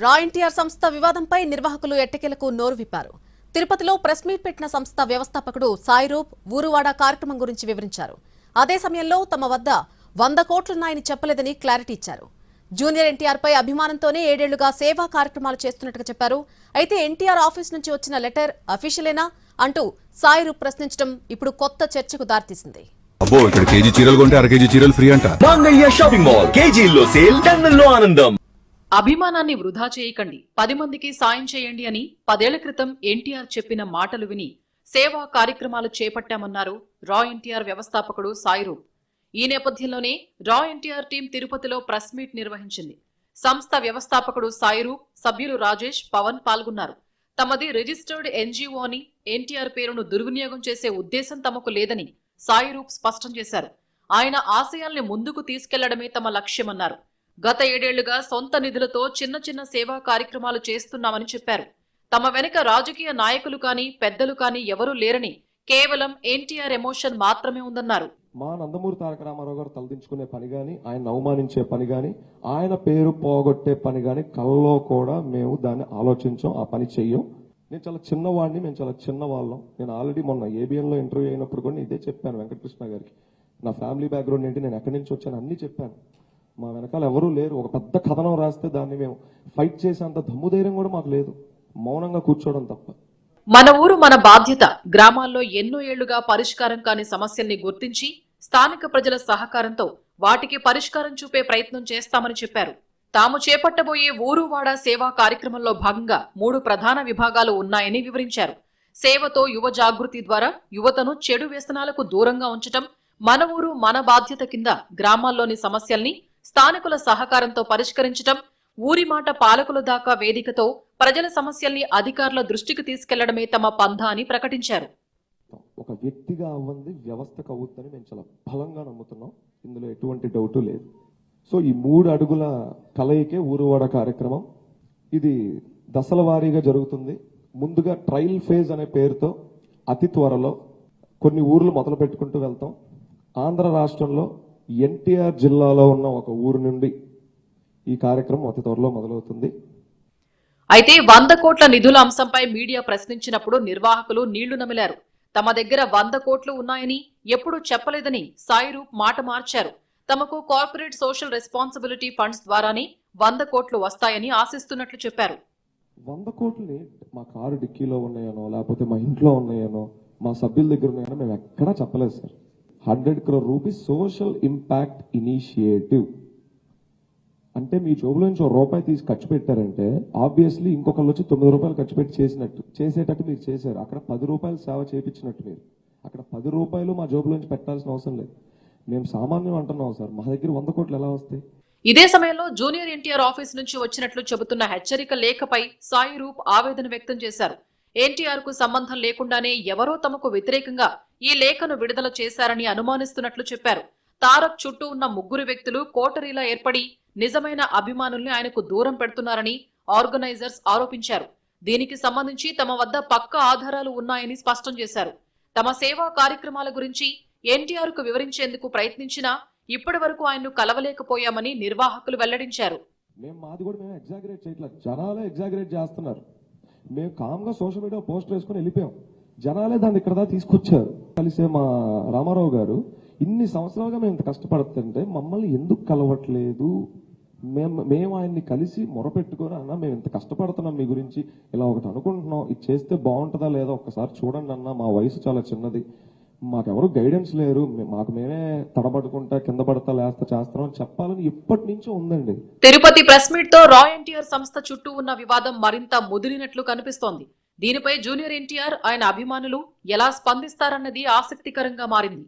రా ఎన్టీఆర్ సంస్థ వివాదంపై నిర్వాహకులు ఎట్టకేలకు నోరు విప్పారు. తిరుపతిలో ప్రెస్ మీట్ పెట్టిన సంస్థ వ్యవస్థాపకుడు సాయిరూప్ ఊరువాడ కార్యక్రమం గురించి వివరించారు. అదే సమయంలో తమ వద్ద 100 కోట్లున్నాయని చెప్పలేదని క్లారిటీ ఇచ్చారు. జూనియర్ ఎన్టీఆర్ పై అభిమానంతోనే 7 ఏళ్లుగా సేవా కార్యక్రమాలు చేస్తున్నట్టుగా చెప్పారు. అయితే ఎన్టీఆర్ ఆఫీస్ నుంచి వచ్చిన లెటర్ అఫీషియలేనా అంటూ సాయిరూప్ ప్రశ్నించడం ఇప్పుడు కొత్త చర్చకు దారితీసింది. అబ్బో, ఇక్కడ కేజీ చీరలు కొంటే 1/2 కేజీ చీరలు ఫ్రీ అంట. మంగయ్య షాపింగ్ మాల్, కేజీల్లో సేల్, టన్నుల్లో ఆనందం. అభిమానాన్ని వృధా చేయకండి, 10 మందికి సాయం చేయండి అని 10 ఏళ్ల క్రితం ఎన్టీఆర్ చెప్పిన మాటలు విని సేవా కార్యక్రమాలు చేపట్టామన్నారు రా ఎన్టీఆర్ వ్యవస్థాపకుడు సాయిరూప్. ఈ నేపథ్యంలోనే రా ఎన్టీఆర్ టీం తిరుపతిలో ప్రెస్ మీట్ నిర్వహించింది. సంస్థ వ్యవస్థాపకుడు సాయిరూప్, సభ్యులు రాజేష్, పవన్ పాల్గొన్నారు. తమది రిజిస్టర్డ్ ఎన్జీఓ అని, ఎన్టీఆర్ పేరును దుర్వినియోగం చేసే ఉద్దేశం తమకు లేదని సాయిరూప్ స్పష్టం చేశారు. ఆయన ఆశయాల్ని ముందుకు తీసుకెళ్లడమే తమ లక్ష్యమన్నారు. గత 7 ఏళ్లుగా సొంత నిధులతో చిన్న చిన్న సేవా కార్యక్రమాలు చేస్తున్నామని చెప్పారు. తమ వెనుక రాజకీయ నాయకులు కానీ పెద్దలు కానీ ఎవరూ లేరని, కేవలం ఎన్టీఆర్ ఎమోషన్ మాత్రమే ఉందన్నారు. మా నందమూరి తారక రామారావు గారు తలదించుకునే పని గాని, ఆయన అవమానించే పని గాని, ఆయన పేరు పోగొట్టే పని గాని కళ్ళలో కూడా మేము దాన్ని ఆలోచించాం, ఆ పని చెయ్యం. నేను చాలా చిన్నవాడిని, మేము చాలా చిన్నవాళ్ళం. నేను ఆల్రెడీ మొన్న ఏబిఎన్ లో ఇంటర్వ్యూ అయినప్పుడు కూడా ఇదే చెప్పాను వెంకటకృష్ణ గారికి. నా ఫ్యామిలీ బ్యాక్గ్రౌండ్ ఏంటి, నేను ఎక్కడి నుంచి వచ్చాను అన్ని చెప్పాను. మా వెనకాల ఎవరూ లేరు. ఒక పెద్ద కథనం రాస్తే దాన్ని మేము ఫైట్ చేసేంత దమ్ముధైర్యం కూడా మాకు లేదు. మౌనంగా కూర్చోవడం తప్ప. మన ఊరు మన బాధ్యత. గ్రామాల్లో ఎన్నో ఏళ్లుగా పరిష్కారం కాని సమస్యల్ని గుర్తించి స్థానిక ప్రజల సహకారంతో వాటికి పరిష్కారం చూపే ప్రయత్నం చేస్తామని చెప్పారు. తాము చేపట్టబోయే ఊరువాడ సేవా కార్యక్రమంలో భాగంగా 3 ప్రధాన విభాగాలు ఉన్నాయని వివరించారు. సేవతో యువ జాగృతి ద్వారా యువతను చెడు వ్యసనాలకు దూరంగా ఉంచటం, మన ఊరు మన బాధ్యత కింద గ్రామాల్లోని సమస్యల్ని స్థానికుల సహకారంతో పరిష్కరించటం, ఊరి మాట పాలకుల దాకా వేదికతో ప్రజల సమస్యల్ని అధికారుల దృష్టికి తీసుకెళ్లడమే తమ పంథా అని ప్రకటించారు. ఒక వ్యక్తిగా అవ్వంది వ్యవస్థకు అవుతుందని మేము చాలా బలంగా నమ్ముతున్నాం. ఇందులో ఎటువంటి డౌటు లేదు. సో ఈ 3 అడుగుల కలయికే ఊరువాడ కార్యక్రమం. ఇది దశల వారీగా జరుగుతుంది. ముందుగా ట్రయల్ ఫేజ్ అనే పేరుతో అతి త్వరలో కొన్ని ఊర్లు మొదలు పెట్టుకుంటూ వెళ్తాం. ఆంధ్ర రాష్ట్రంలో ఎన్టీఆర్ జిల్లాలో ఉన్న ఒక ఊరు నుండి ఈ కార్యక్రమం అతి త్వరలో మొదలవుతుంది. అయితే 100 కోట్ల నిధుల అంశంపై మీడియా ప్రశ్నించినప్పుడు నిర్వాహకులు నీళ్లు నమిలారు. తమ దగ్గర 100 కోట్లు ఉన్నాయని ఎప్పుడూ చెప్పలేదని సాయిరూప్ మాట మార్చారు. తమకు కార్పొరేట్ సోషల్ రెస్పాన్సిబిలిటీ ఫండ్స్ ద్వారానే 100 కోట్లు వస్తాయని ఆశిస్తున్నట్లు చెప్పారు. 100 కోట్లని మా కారు డిక్కీలో ఉన్నాయనో, లేకపోతే మా ఇంట్లో ఉన్నాయనో, మా సభ్యుల దగ్గర ఉన్నాయనో మేము ఎక్కడా చెప్పలేదు sir. 100 crore rupees social impact initiative అంటే మీ జోబులో నుంచి ₹1 తీసి ఖర్చు పెట్టారంటే ఆబ్వియస్లీ ఇంకొకళ్ళు వచ్చి ₹9 ఖర్చు పెట్టి చేసేటట్టు మీరు చేశారు. అక్కడ ₹10 సేవ చేయించినట్టు మీరు. అక్కడ ₹10 మా జోబులోంచి పెట్టాల్సిన అవసరం లేదు. మేము సామాన్యం అంటున్నాం సార్. మా దగ్గర 100 కోట్లు ఎలా వస్తాయి? ఇదే సమయంలో జూనియర్ ఎన్టీఆర్ ఆఫీస్ నుంచి వచ్చినట్లు చెబుతున్న హెచ్చరిక లేఖపై సాయిరూప్ ఆవేదన వ్యక్తం చేశారు. ఎన్టీఆర్ కు సంబంధం లేకుండానే ఎవరో తమకు వ్యతిరేకంగా ఈ లేఖను విడుదల చేశారని అనుమానిస్తున్నట్లు చెప్పారు. తారక్ చుట్టూ ఉన్న 3 వ్యక్తులు కోటరీలా ఏర్పడి నిజమైన అభిమానుల్ని ఆయనకు దూరం పెడుతున్నారని ఆర్గనైజర్స్ ఆరోపించారు. దీనికి సంబంధించి తమ వద్ద పక్కా ఆధారాలు ఉన్నాయని స్పష్టం చేశారు. తమ సేవా కార్యక్రమాల గురించి ఎన్టీఆర్ కు వివరించేందుకు ప్రయత్నించినా ఇప్పటి వరకు ఆయన్ను కలవలేకపోయామని నిర్వాహకులు వెల్లడించారు. మేము ఎగ్జాగరేట్ చేయట్లేదు, జనాలే ఎగ్జాగరేట్ చేస్తున్నారు. మేము కామ్గా సోషల్ మీడియా పోస్ట్ వేసుకుని వెళ్ళిపోయాం. జనాలే దాన్ని ఇక్కడ దాకా తీసుకొచ్చారు. కలిసే మా రామారావు గారు ఇన్ని సంవత్సరాలుగా మేము ఇంత కష్టపడుతుంటే మమ్మల్ని ఎందుకు కలవట్లేదు? మేము ఆయన్ని కలిసి మొరపెట్టుకొని అన్నా మేము ఇంత కష్టపడుతున్నాం, మీ గురించి ఇలా ఒకటి అనుకుంటున్నాం, ఇది చేస్తే బాగుంటుందా లేదా ఒక్కసారి చూడండి అన్న, మా వయసు చాలా చిన్నది, మాకెవరు గైడెన్స్ లేరు, మాకు మేమే తడబడుకుంటా కింద పడతా లేస్తా చేస్తాం అని చెప్పాలని ఎప్పటి నుంచో ఉందండి. తిరుపతి ప్రెస్ మీట్ తో రా ఎన్టీఆర్ సంస్థ చుట్టూ ఉన్న వివాదం మరింత ముదిరినట్లు కనిపిస్తోంది. దీనిపై జూనియర్ ఎన్టీఆర్, ఆయన అభిమానులు ఎలా స్పందిస్తారన్నది ఆసక్తికరంగా మారింది.